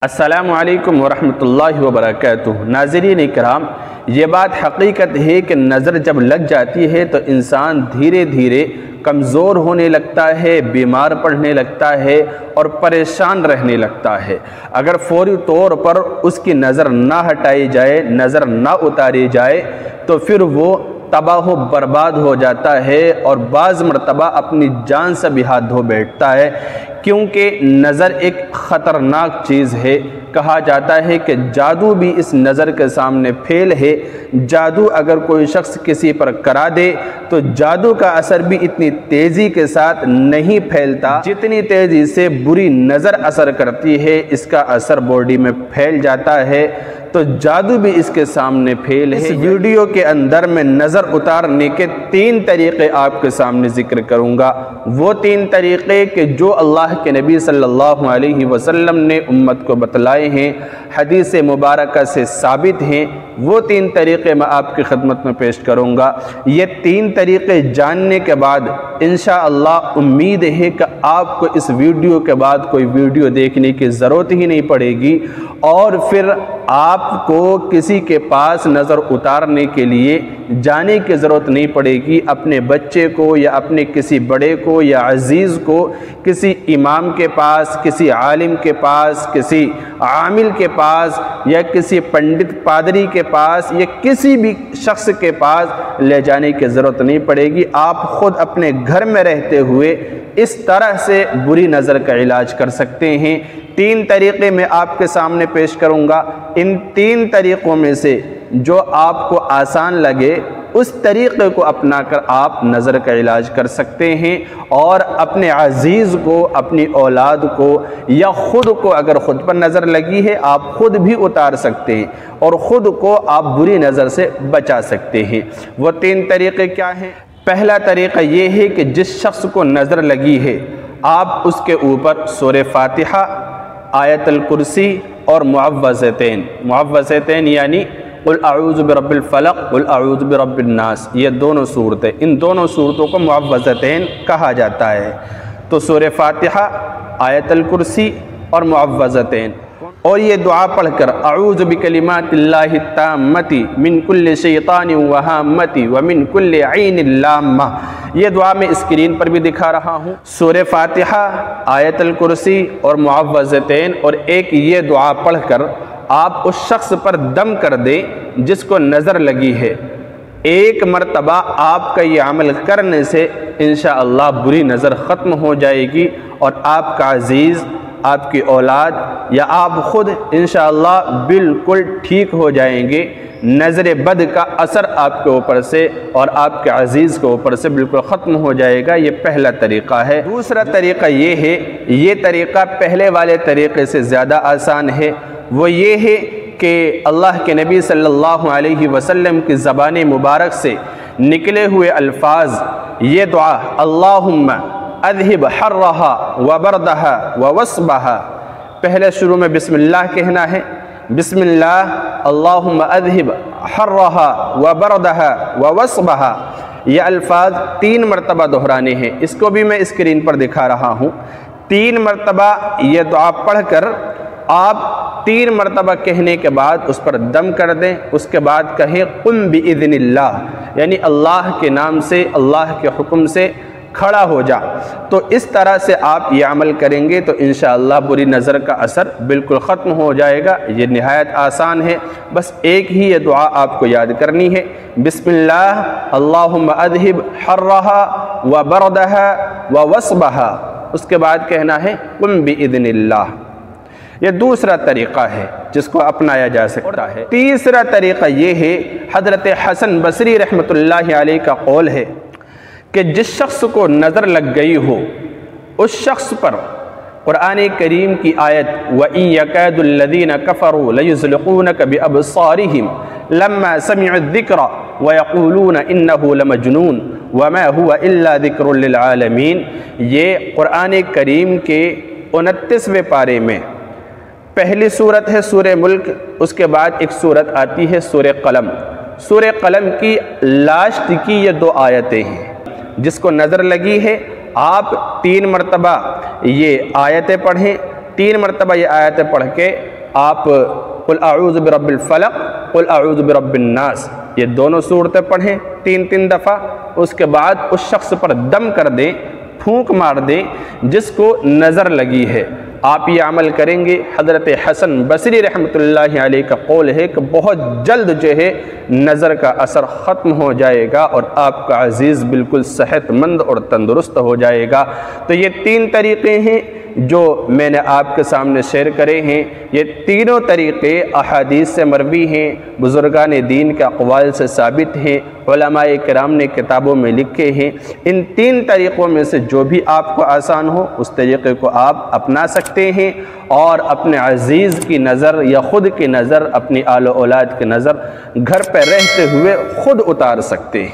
السلام علیکم ورحمۃ اللہ وبرکاتہ۔ ناظرین اکرام، یہ بات حقیقت ہے کہ نظر جب لگ جاتی ہے تو انسان دھیرے دھیرے کمزور ہونے لگتا ہے، بیمار پڑنے لگتا ہے اور پریشان رہنے لگتا ہے۔ اگر فوری طور پر اس کی نظر نہ ہٹائی جائے، نظر نہ اتاری جائے تو پھر وہ تباہ و برباد ہو جاتا ہے اور بعض مرتبہ اپنی جان سے بھی ہاتھ دھو بیٹھتا ہے، کیونکہ نظر ایک خطرناک چیز ہے۔ کہا جاتا ہے کہ جادو بھی اس نظر کے سامنے فیل ہے۔ جادو اگر کوئی شخص کسی پر کرا دے تو جادو کا اثر بھی اتنی تیزی کے ساتھ نہیں پھیلتا جتنی تیزی سے بری نظر اثر کرتی ہے، اس کا اثر باڈی میں پھیل جاتا ہے۔ تو جادو بھی اس کے سامنے پھیل ہے۔ اس ویڈیو کے اندر میں نظر اتارنے کے 3 طریقے آپ کے سامنے ذکر کروں گا۔ وہ 3 طریقے کہ جو اللہ کے نبی صلی اللہ علیہ وسلم نے امت کو بتلائے ہیں، حدیث مبارکہ سے ثابت ہیں، وہ 3 طریقے میں آپ کی خدمت میں پیش کروں گا۔ یہ 3 طریقے جاننے کے بعد انشاءاللہ امید ہے کہ آپ کو اس ویڈیو کے بعد کوئی ویڈیو دیکھنے کی ضرورت ہی نہیں پڑے گی، اور پھر آپ کو کسی کے پاس نظر اتارنے کے لیے جانے کی ضرورت نہیں پڑے گی۔ اپنے بچے کو یا اپنے کسی بڑے کو یا عزیز کو کسی امام کے پاس، کسی عالم کے پاس، کسی عامل کے پاس یا کسی پنڈت پادری کے پاس یا کسی بھی شخص کے پاس لے جانے کی ضرورت نہیں پڑے گی۔ آپ خود اپنے گھر میں رہتے ہوئے اس طرح سے بری نظر کا علاج کر سکتے ہیں۔ 3 طریقے میں آپ کے سامنے پیش کروں گا۔ ان 3 طریقوں میں سے جو آپ کو آسان لگے اس طریقے کو اپنا کر آپ نظر کا علاج کر سکتے ہیں، اور اپنے عزیز کو، اپنی اولاد کو یا خود کو، اگر خود پر نظر لگی ہے آپ خود بھی اتار سکتے ہیں اور خود کو آپ بری نظر سے بچا سکتے ہیں۔ وہ 3 طریقے کیا ہیں؟ پہلا طریقہ یہ ہے کہ جس شخص کو نظر لگی ہے آپ اس کے اوپر سورہ فاتحہ، آیت الکرسی اور معوذتین یعنی قل اعوذ برب الفلق، قل اعوذ برب الناس، یہ دونوں صورتیں، ان دونوں صورتوں کو معوذتین کہا جاتا ہے۔ تو سورہ فاتحہ، آیت الکرسی اور معوذتین، اور یہ دعا پڑھ کر اعوذ بکلمات اللہ التامۃ من کل شیطان وہامۃ ومن کل عین لامہ، یہ دعا میں اسکرین پر بھی دکھا رہا ہوں۔ سورہ فاتحہ، آیت الکرسی اور معوذتین، اور ایک یہ دعا پڑھ کر آپ اس شخص پر دم کر دیں جس کو نظر لگی ہے۔ 1 مرتبہ آپ کا یہ عمل کرنے سے انشاءاللہ بری نظر ختم ہو جائے گی، اور آپ کا عزیز، آپ کی اولاد یا آپ خود انشاءاللہ بالکل ٹھیک ہو جائیں گے۔ نظر بد کا اثر آپ کے اوپر سے اور آپ کے عزیز کے اوپر سے بالکل ختم ہو جائے گا۔ یہ پہلا طریقہ ہے۔ دوسرا طریقہ یہ ہے، یہ طریقہ پہلے والے طریقے سے زیادہ آسان ہے۔ وہ یہ ہے کہ اللہ کے نبی صلی اللہ علیہ وسلم کی زبان مبارک سے نکلے ہوئے الفاظ، یہ دعا اللہم اذہب حرہا وبردہا ووصبہا، پہلے شروع میں بسم اللہ کہنا ہے، بسم اللہ اللہم اذہب حرہا وبردہا ووصبہا، یہ الفاظ 3 مرتبہ دہرانے ہیں۔ اس کو بھی میں اسکرین پر دکھا رہا ہوں۔ 3 مرتبہ یہ دعا پڑھ کر آپ 3 مرتبہ کہنے کے بعد اس پر دم کر دیں، اس کے بعد کہیں قم بإذن اللہ، یعنی اللہ کے نام سے، اللہ کے حکم سے کھڑا ہو جا۔ تو اس طرح سے آپ یہ عمل کریں گے تو انشاءاللہ بری نظر کا اثر بالکل ختم ہو جائے گا۔ یہ نہایت آسان ہے، بس ایک ہی یہ دعا آپ کو یاد کرنی ہے، بسم اللہ اللہم اذہب حرہا وبردہا ووصبہا، اس کے بعد کہنا ہے قم بإذن اللہ۔ یہ دوسرا طریقہ ہے جس کو اپنایا جا سکتا ہے۔ تیسرا طریقہ یہ ہے، حضرت حسن بصری رحمۃ اللہ علیہ کا قول ہے کہ جس شخص کو نظر لگ گئی ہو اس شخص پر قرآن کریم کی آیت وَإِن يَكَادُ الَّذِينَ كَفَرُوا لَيُزْلِقُونَكَ بِأَبْصَارِهِمْ لَمَّا سَمِعُوا الذِّكْرَ وَيَقُولُونَ إِنَّهُ لَمَجْنُونٌ وَمَا هُوَ إِلَّا ذِكْرٌ لِّلْعَالَمِينَ، یہ قرآن کریم کے 29ویں پارے میں پہلی صورت ہے سورہ ملک، اس کے بعد ایک صورت آتی ہے سورہ قلم۔ سورہ قلم کی لاسٹ کی یہ 2 آیتیں ہیں۔ جس کو نظر لگی ہے آپ 3 مرتبہ یہ آیتیں پڑھیں، 3 مرتبہ یہ آیتیں پڑھ کے آپ قل اعوذ برب الفلق قل اعوذ برب الناس یہ دونوں صورتیں پڑھیں 3 دفعہ، اس کے بعد اس شخص پر دم کر دیں، پھونک مار دیں جس کو نظر لگی ہے۔ آپ یہ عمل کریں گے، حضرت حسن بصری رحمۃ اللہ علیہ کا قول ہے کہ بہت جلد جو ہے نظر کا اثر ختم ہو جائے گا اور آپ کا عزیز بالکل صحت مند اور تندرست ہو جائے گا۔ تو یہ 3 طریقے ہیں جو میں نے آپ کے سامنے شیئر کرے ہیں۔ یہ تینوں طریقے احادیث سے مروی ہیں، بزرگان دین کے اقوال سے ثابت ہیں، علماء کرام نے کتابوں میں لکھے ہیں۔ ان 3 طریقوں میں سے جو بھی آپ کو آسان ہو اس طریقے کو آپ اپنا سکتے ہیں اور اپنے عزیز کی نظر یا خود کی نظر، اپنی آل و اولاد کی نظر گھر پہ رہتے ہوئے خود اتار سکتے ہیں۔